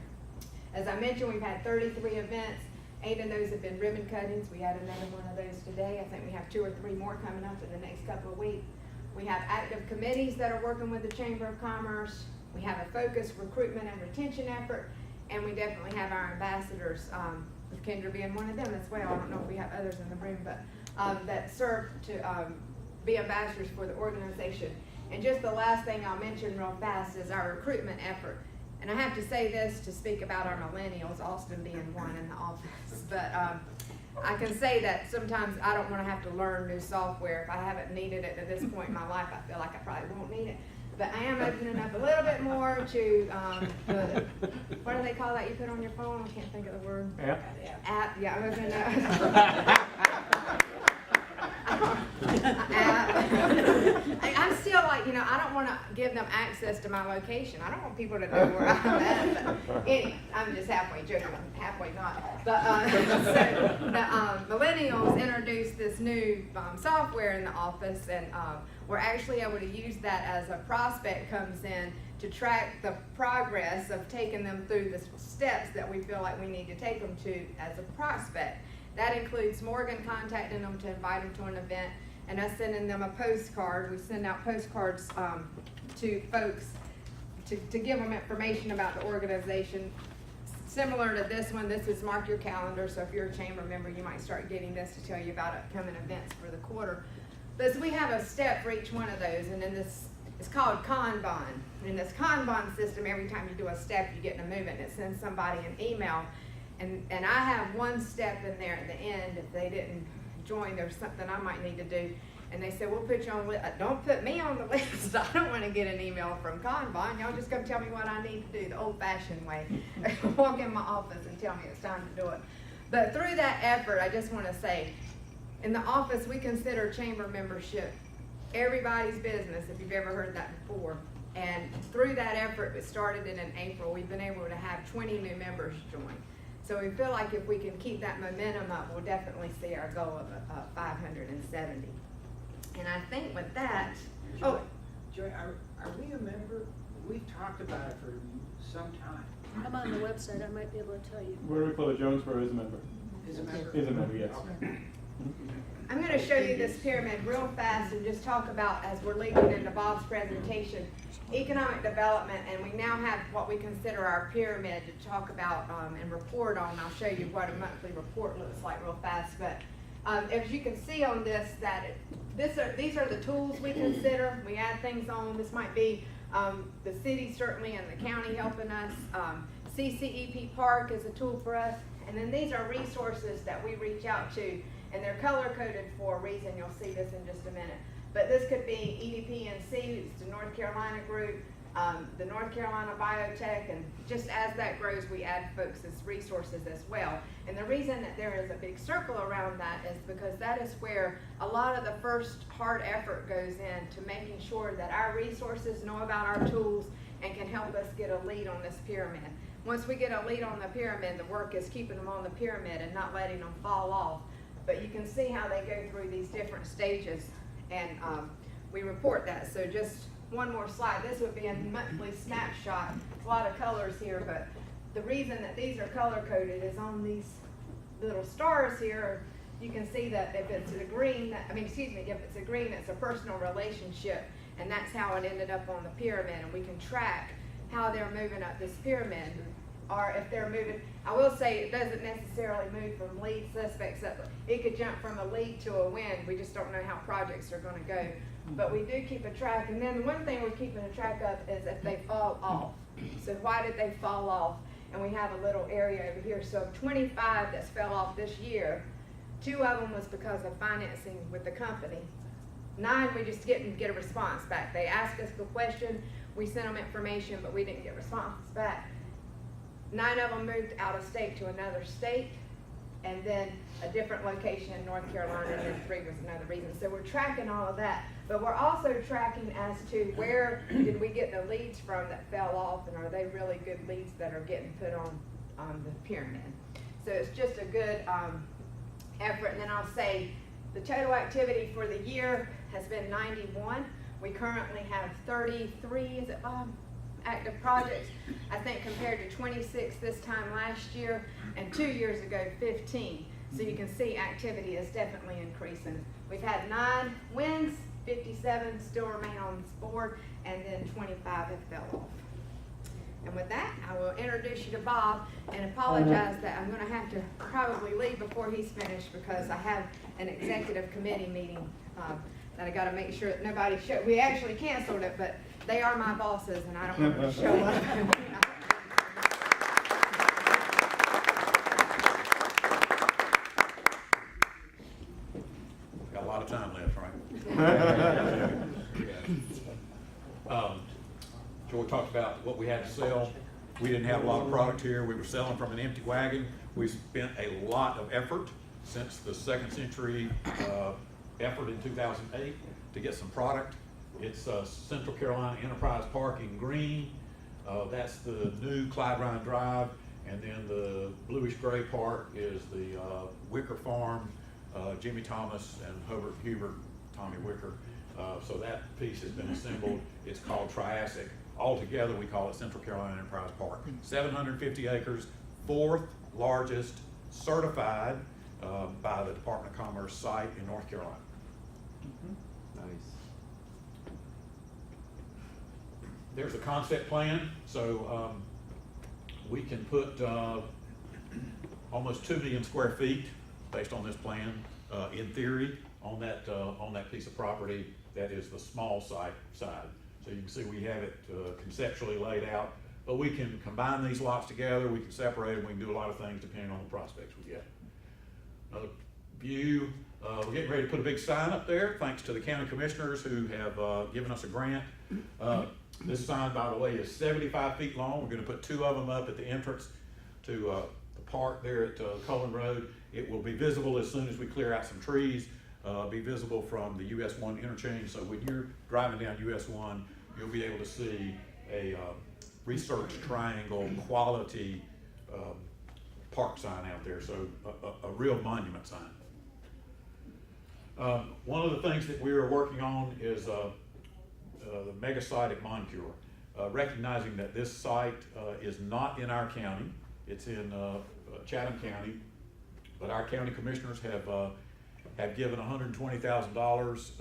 As I mentioned, we've had 33 events. 8 of those have been ribbon cuttings. We had another one of those today. I think we have 2 or 3 more coming up in the next couple of weeks. We have active committees that are working with the Chamber of Commerce. We have a focused recruitment and retention effort, and we definitely have our ambassadors, with Kendra being one of them as well. I don't know if we have others in the room, but that serve to be ambassadors for the organization. And just the last thing I'll mention real fast is our recruitment effort. And I have to say this to speak about our millennials, Austin being one in the office, but I can say that sometimes I don't want to have to learn new software. If I haven't needed it at this point in my life, I feel like I probably won't need it. But I am opening up a little bit more to, what do they call that you put on your phone? I can't think of the word. App, yeah, I'm opening up. I'm still like, you know, I don't want to give them access to my location. I don't want people to know where I'm at. But I'm just halfway joking, halfway not. But so the millennials introduced this new software in the office, and we're actually able to use that as a prospect comes in to track the progress of taking them through the steps that we feel like we need to take them to as a prospect. That includes Morgan contacting them to invite them to an event, and us sending them a postcard. We send out postcards to folks to give them information about the organization. Similar to this one, this is mark your calendar, so if you're a chamber member, you might start getting this to tell you about upcoming events for the quarter. But so we have a step for each one of those, and then this is called Kanban. In this Kanban system, every time you do a step, you get in a movement, and it sends somebody an email. And I have one step in there at the end. If they didn't join, there's something I might need to do. And they said, we'll put you on the list. Don't put me on the list. I don't want to get an email from Kanban. Y'all just come tell me what I need to do the old-fashioned way. Walk in my office and tell me it's time to do it. But through that effort, I just want to say, in the office, we consider chamber membership everybody's business, if you've ever heard that before. And through that effort, it started in April, we've been able to have 20 new members join. So we feel like if we can keep that momentum up, we'll definitely see our goal of 570. And I think with that, Joy, are we a member? We've talked about it for some time. I'm on the website, I might be able to tell you. Rotary Club of Jonesboro is a member. Is a member? Is a member, yes. Okay. I'm going to show you this pyramid real fast and just talk about, as we're leading into Bob's presentation, economic development, and we now have what we consider our pyramid to talk about and report on. I'll show you what a monthly report looks like real fast. But as you can see on this, these are the tools we consider. We add things on. This might be the city certainly and the county helping us. CCEP Park is a tool for us. And then these are resources that we reach out to, and they're color-coded for a reason. You'll see this in just a minute. But this could be EDPNC, it's the North Carolina group, the North Carolina Biotech, and just as that grows, we add folks as resources as well. And the reason that there is a big circle around that is because that is where a lot of the first hard effort goes into making sure that our resources know about our tools and can help us get a lead on this pyramid. Once we get a lead on the pyramid, the work is keeping them on the pyramid and not letting them fall off. But you can see how they go through these different stages, and we report that. So just one more slide. This would be a monthly snapshot. There's a lot of colors here, but the reason that these are color-coded is on these little stars here. You can see that if it's a green, if it's a green, it's a personal relationship, and that's how it ended up on the pyramid, and we can track how they're moving up this pyramid. or if they're moving. I will say it doesn't necessarily move from lead suspects up. It could jump from a lead to a win. We just don't know how projects are gonna go. But we do keep a track, and then the one thing we're keeping a track of is if they fall off. So why did they fall off? And we have a little area over here. So of 25 that's fell off this year, 2 of them was because of financing with the company. 9, we just didn't get a response back. They asked us a question, we sent them information, but we didn't get responses back. 9 of them moved out of state to another state, and then a different location in North Carolina, and then 3 was another reason. So we're tracking all of that, but we're also tracking as to where did we get the leads from that fell off, and are they really good leads that are getting put on the pyramid. So it's just a good effort. And then I'll say the total activity for the year has been 91. We currently have 33, is it Bob? Active projects, I think, compared to 26 this time last year, and 2 years ago, 15. So you can see activity is definitely increasing. We've had 9 wins, 57 still remain on this board, and then 25 have fell off. And with that, I will introduce you to Bob and apologize that I'm gonna have to probably leave before he's finished because I have an executive committee meeting that I gotta make sure that nobody we actually canceled it, but they are my bosses and I don't want them to show up. Got a lot of time left, right? Joy talked about what we had to sell. We didn't have a lot of product here. We were selling from an empty wagon. We spent a lot of effort since the second century effort in 2008 to get some product. It's Central Carolina Enterprise Park in green. That's the new Clyde Ryan Drive. And then the bluish gray part is the Wicker Farm, Jimmy Thomas and Hubert Hubert, Tommy Wicker. So that piece has been assembled. It's called Triassic. Altogether, we call it Central Carolina Enterprise Park. 750 acres, 4th largest certified by the Department of Commerce site in North Carolina. Nice. There's a concept plan, so we can put almost 2 million square feet based on this plan, in theory, on that piece of property that is the small side. So you can see we have it conceptually laid out, but we can combine these lots together, we can separate them, we can do a lot of things depending on the prospects we get. Another view, we're getting ready to put a big sign up there, thanks to the county commissioners who have given us a grant. This sign, by the way, is 75 feet long. We're going to put 2 of them up at the entrance to the park there at Cullen Road. It will be visible as soon as we clear out some trees. Be visible from the US 1 interchange. So when you're driving down US 1, you'll be able to see a research triangle quality park sign out there. So a real monument sign. One of the things that we are working on is the mega site at Moncure. Recognizing that this site is not in our county, it's in Chatham County, but our county commissioners have given $120,000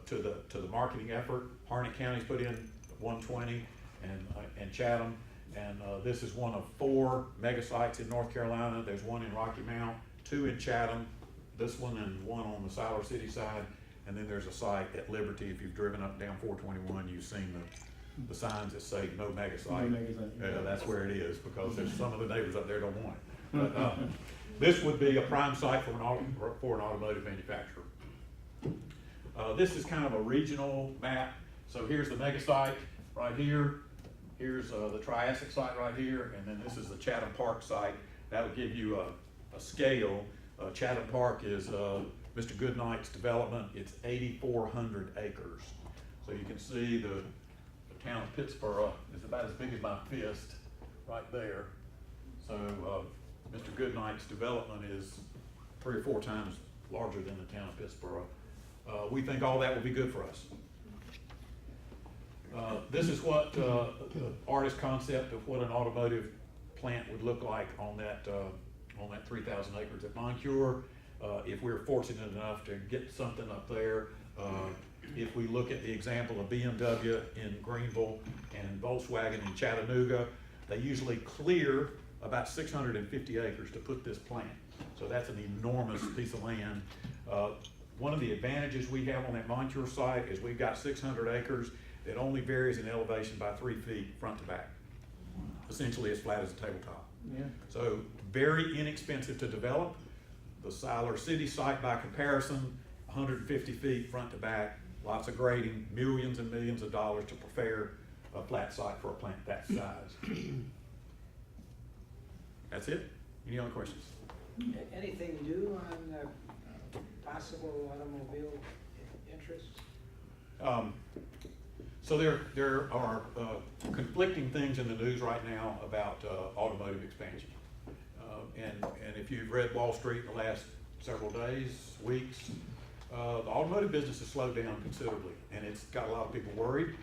to the marketing effort. Harnett County's put in $120, and Chatham, and this is one of 4 mega sites in North Carolina. There's 1 in Rocky Mount, 2 in Chatham, this one and 1 on the Siler City side, and then there's a site at Liberty. If you've driven up and down 421, you've seen the signs that say no mega site. No mega site. That's where it is, because there's some of the neighbors up there don't want it. But, this would be a prime site for an automotive manufacturer. This is kind of a regional map. So here's the mega site right here. Here's the Triassic site right here. And then this is the Chatham Park site. That'll give you a scale. Chatham Park is Mr. Goodnight's development. It's 8,400 acres. So you can see the town of Pittsburgh is about as big as my fist right there. So Mr. Goodnight's development is 3 or 4 times larger than the town of Pittsburgh. We think all that will be good for us. This is what the artist concept of what an automotive plant would look like on that 3,000 acres at Moncure. If we're fortunate enough to get something up there, if we look at the example of BMW in Greenville and Volkswagen in Chattanooga, They usually clear about 650 acres to put this plant. So that's an enormous piece of land. One of the advantages we have on that Moncure site is we've got 600 acres that only varies in elevation by 3 feet front to back. Essentially as flat as a tabletop. Yeah. So very inexpensive to develop. The Siler City site by comparison, 150 feet front to back, lots of grading, millions and millions of dollars to prepare a flat site for a plant that size. That's it. Any other questions? Anything new on possible automobile interests? So there are conflicting things in the news right now about automotive expansion. And if you've read Wall Street in the last several days, weeks, the automotive business has slowed down considerably, and it's got a lot of people worried.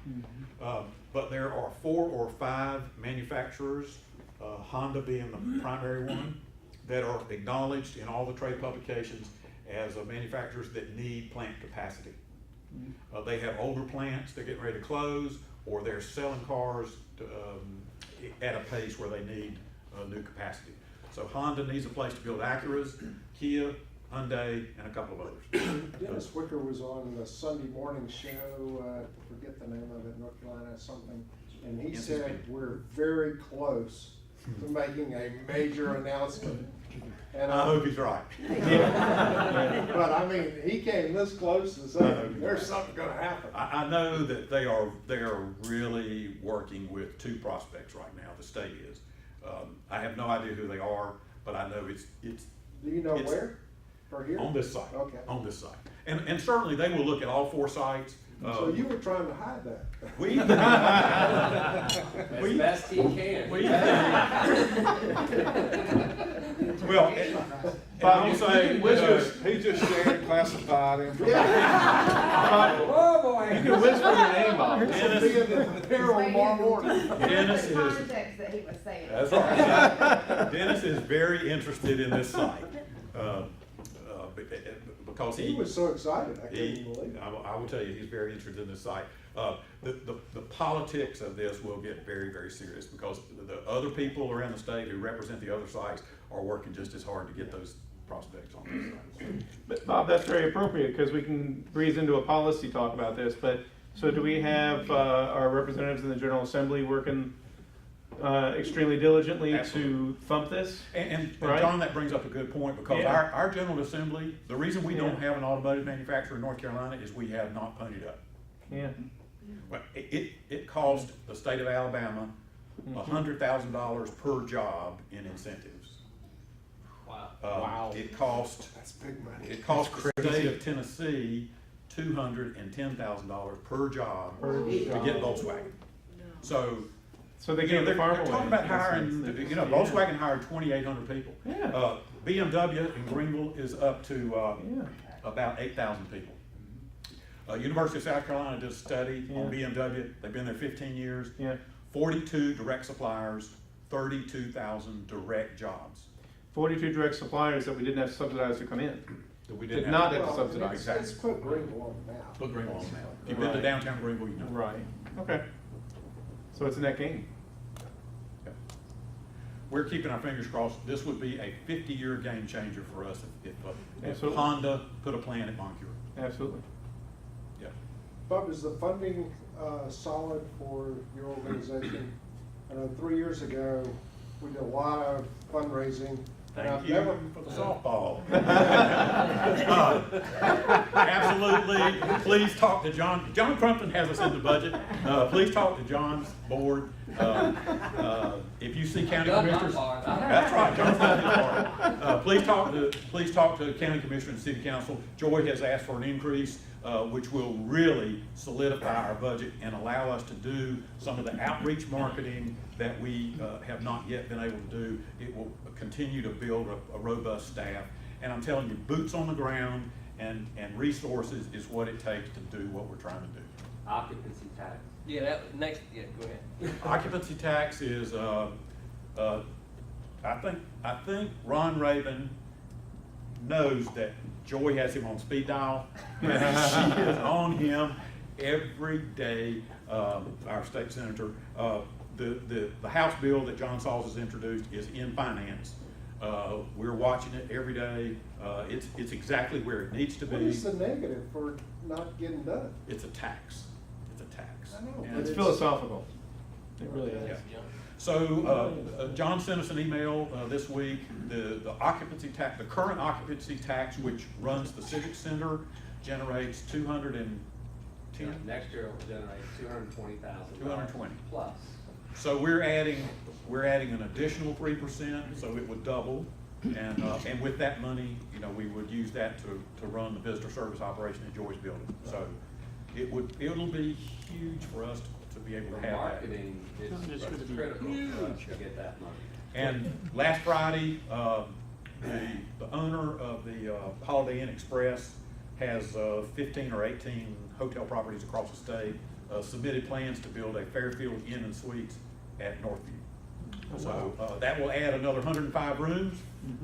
But there are 4 or 5 manufacturers, Honda being the primary one, that are acknowledged in all the trade publications as manufacturers that need plant capacity. They have older plants they're getting ready to close, or they're selling cars to, at a pace where they need new capacity. So Honda needs a place to build Acuras, Kia, Hyundai, and a couple of others. Dennis Wicker was on the Sunday morning show, I forget the name of it, North Carolina something, and he said we're very close to making a major announcement. And I hope he's right. But I mean, he came this close to saying there's something gonna happen. I know that they are really working with 2 prospects right now, the state is. I have no idea who they are, but I know it's. Do you know it's where? For here? On this site. Okay. On this site. And certainly they will look at all 4 sites. So you were trying to hide that? We As best he can. Well, Bob, you say, he just shared classified information. Oh, boy. You can whisper your name, Bob. Dennis, Be in the peril tomorrow morning. Dennis is, Context that he was saying. that's right. Dennis is very interested in this site. Because He was so excited, I couldn't He, believe it. I will tell you, he's very interested in this site. The politics of this will get very, very serious because the other people around the state who represent the other sites are working just as hard to get those prospects on those sites. But Bob, that's very appropriate because we can breeze into a policy talk about this. But so do we have our representatives in the General Assembly working extremely diligently Absolutely. to thump this? And Right. John, that brings up a good point because Yeah. our General Assembly, the reason we don't Yeah. have an automotive manufacturer in North Carolina is we have not ponied up. Yeah. Well, it cost the state of Alabama $100,000 per job in incentives. Wow. It cost That's big money. It cost the state of Tennessee $210,000 per job to get Volkswagen. So they You know, gave the they're farm talking away. about hiring, you know, Volkswagen hired 2,800 people. Yeah. BMW in Greenville is up to Yeah. about 8,000 people. University of South Carolina did a study on BMW. They've been there 15 years. Yeah. 42 direct suppliers, 32,000 direct jobs. 42 direct suppliers that we didn't have to subsidize to come in. That we Did didn't not have have to Well, subsidize. Exactly. It's put Greenville on the map. Put Greenville on the map. If you've been to Right. downtown Greenville, you know. Right. Okay. So it's a net gain. Yeah. We're keeping our fingers crossed. This would be a 50-year game changer for us if Absolutely. Honda put a plant at Moncure. Absolutely. Yeah. Bob, is the funding solid for your organization? I know 3 years ago, we did a lot of fundraising. and I've Thank you never- for the softball. Absolutely. Please talk to John. John Crumpton has us in the budget. Please talk to John's board. If you see county Done my commissioners. part. That's right, John's done his part. Please talk to county commissioner and city council. Joy has asked for an increase, which will really solidify our budget and allow us to do some of the outreach marketing that we have not yet been able to do. It will continue to build a robust staff. And I'm telling you, boots on the ground and resources is what it takes to do what we're trying to do. Occupancy tax. Yeah, go ahead. Occupancy tax is, I think Ron Raven knows that Joy has him on speed dial. She is on him every day, our state senator. the House bill that John Sauls has introduced is in finance. We're watching it every day. It's exactly where it needs to be. What is the negative for not getting done? It's a tax. It's a tax. I know, And but It's philosophical. It really Yeah. is. So, John sent us an email this week. The occupancy tax, the current occupancy tax, which runs the Civic Center, generates 210. Next year it will generate $220,000. 220. Plus. So we're adding an additional 3%, so it would double. And with that money, you know, we would use that to run the visitor service operation at Joy's building. So it'll be huge for us to be able to For have that. marketing, it's critical for us to get that money. And last Friday, the owner of the Holiday Inn Express has 15 or 18 hotel properties across the state, submitted plans to build a Fairfield Inn and Suites at Northview. So that will add another 105 rooms,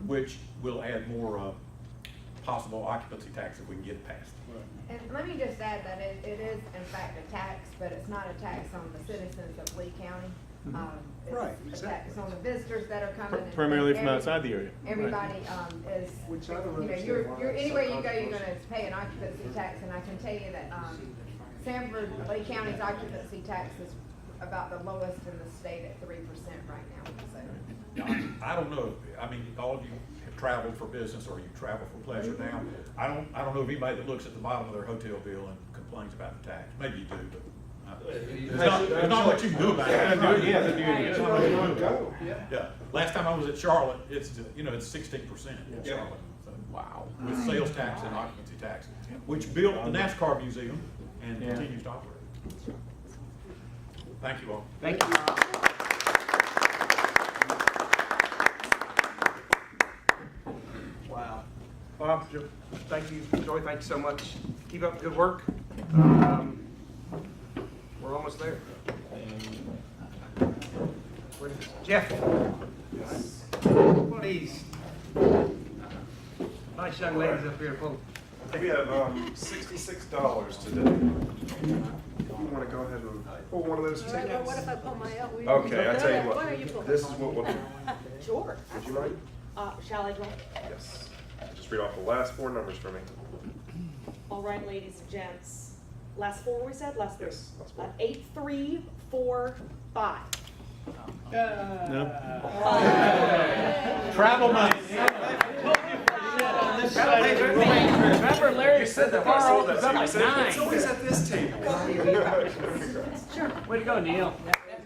which will add more possible occupancy tax if we can get it passed. And let me just add that it is in fact a tax, but it's not a tax on the citizens of Lee County. Right, It's a tax on the visitors that are coming. and Primarily from every- outside the area. Everybody, is, Which I don't you know, understand you're, why you're, it's so anywhere you go, you're controversial. gonna pay an occupancy tax, and I can tell you that, Sanford, Lee County's occupancy tax is about the lowest in the state at 3% right now, so. I don't know, I mean, all of you have traveled for business or you travel for pleasure now. I don't know of anybody that looks at the bottom of their hotel bill and complains about the tax. Maybe you do, but there's not much you can do about it. Yeah, There's not much you can do about it. Yeah, last time I was at Charlotte, it's 16% in Charlotte. So, wow. With sales tax and occupancy tax, which built the NASCAR museum and continues to operate. Thank you all. Thank you. Wow. Bob, thank you. Joy, thank you so much. Keep up the good work. We're almost there. Jeff. Please. Nice young ladies up here. We have $66 today. You want to go ahead and pull one of those All right, well, tickets? what if I pull my out? Okay, I tell you Why are you what, pulling? this is what we'll do. Sure. Would you mind? Shall I join? Yes. Just read off the last four numbers for me. All right, ladies and gents. Last four we said? Last three? Yes, last four. 8345. Travel money. Remember Larry said that I sold that to you. I like said, nine. it's always at this table. Way to go, Neil.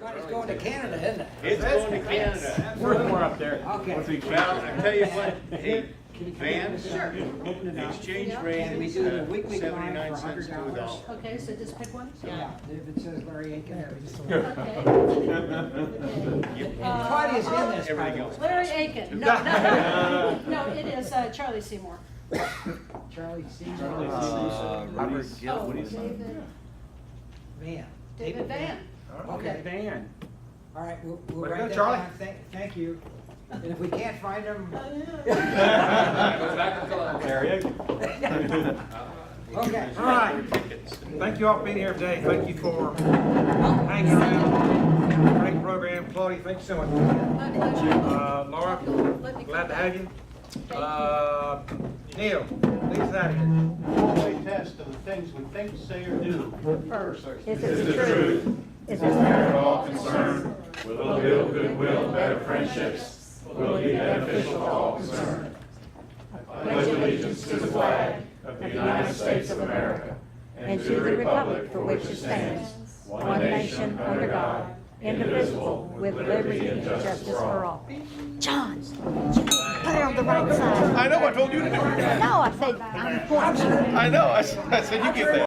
Money's going to Canada, isn't it? It's going to Canada. Worth more up there. Okay. Well, I tell you what, hey, Vance, exchange rate And we do the weekly climb 79 for cents to a dollar. Okay, so just pick one? Yeah, if it says Larry Aiken, we just. Okay. Claudia's in this, by Everything the else. way. Larry Aiken. No, it is Charlie Seymour. Charlie Caesar. Robert Oh, David, Van. David Van. Okay. Dan. All right, we'll Way to write go, that Charlie. down. Thank you. And if we can't find them, Goes back to club. okay. All right. Thank you all for being here today. Thank you for hanging around. Great program. Claudia, thank you so much. My pleasure. Laura, Let me glad to come have you. Neil, lead us out of here. One-way test of the things we think, say, or do. First, is Is it it true? Is it For all concerned, will build goodwill, better friendships, will be beneficial to all concerned. I pledge allegiance to the flag of the United States of America and to the republic for which it stands, one nation under God, indivisible, with liberty and justice for all. John, put it on the right side. I know, I told you to do it. No, I said, I'm pointing. I know, I said you get that.